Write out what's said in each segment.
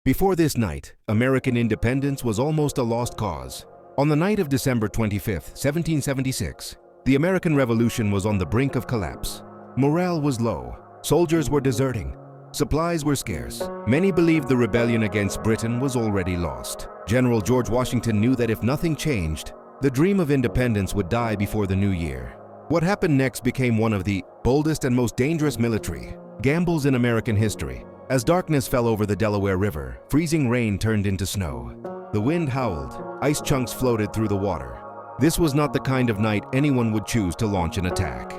Before this night, American independence was almost a lost cause. On the night of December 25, 1776, the American Revolution was on the brink of collapse. Morale was low, soldiers were deserting, supplies were scarce. Many believed the rebellion against Britain was already lost. General George Washington knew that if nothing changed, the dream of independence would die before the new year. What happened next became one of the boldest and most dangerous military gambles in American history. As darkness fell over the Delaware River, freezing rain turned into snow. The wind howled, ice chunks floated through the water. This was not the kind of night anyone would choose to launch an attack.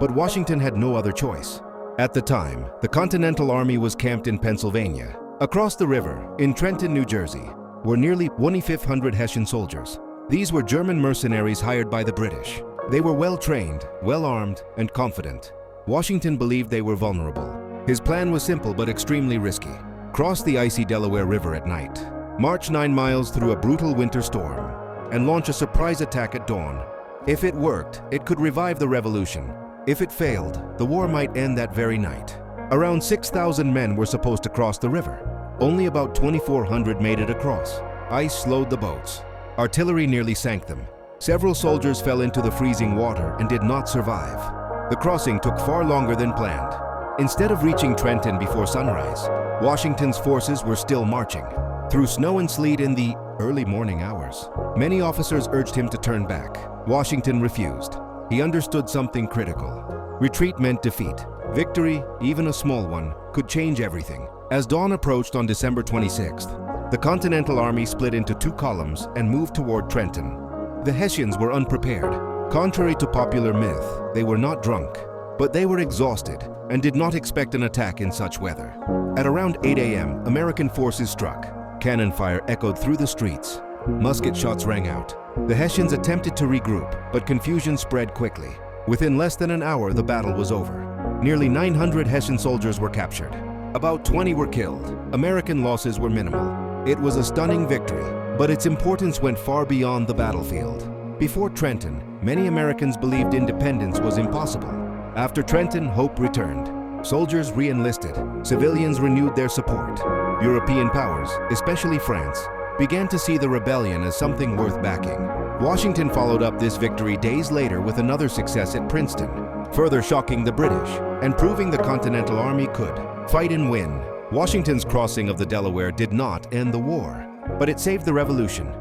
But Washington had no other choice. At the time, the Continental Army was camped in Pennsylvania. Across the river, in Trenton, New Jersey, were nearly 2,500 Hessian soldiers. These were German mercenaries hired by the British. They were well-trained, well-armed, and confident. Washington believed they were vulnerable. His plan was simple but extremely risky. Cross the icy Delaware River at night, march 9 miles through a brutal winter storm, and launch a surprise attack at dawn. If it worked, it could revive the revolution. If it failed, the war might end that very night. Around 6,000 men were supposed to cross the river. Only about 2,400 made it across. Ice slowed the boats. Artillery nearly sank them. Several soldiers fell into the freezing water and did not survive. The crossing took far longer than planned. Instead of reaching Trenton before sunrise, Washington's forces were still marching. Through snow and sleet in the early morning hours, many officers urged him to turn back. Washington refused. He understood something critical. Retreat meant defeat. Victory, even a small one, could change everything. As dawn approached on December 26th, the Continental Army split into 2 columns and moved toward Trenton. The Hessians were unprepared. Contrary to popular myth, they were not drunk, but they were exhausted and did not expect an attack in such weather. At around 8 a.m., American forces struck. Cannon fire echoed through the streets. Musket shots rang out. The Hessians attempted to regroup, but confusion spread quickly. Within less than an hour, the battle was over. Nearly 900 Hessian soldiers were captured. About 20 were killed. American losses were minimal. It was a stunning victory, but its importance went far beyond the battlefield. Before Trenton, many Americans believed independence was impossible. After Trenton, hope returned. Soldiers re-enlisted. Civilians renewed their support. European powers, especially France, began to see the rebellion as something worth backing. Washington followed up this victory days later with another success at Princeton, further shocking the British and proving the Continental Army could fight and win. Washington's crossing of the Delaware did not end the war, but it saved the revolution.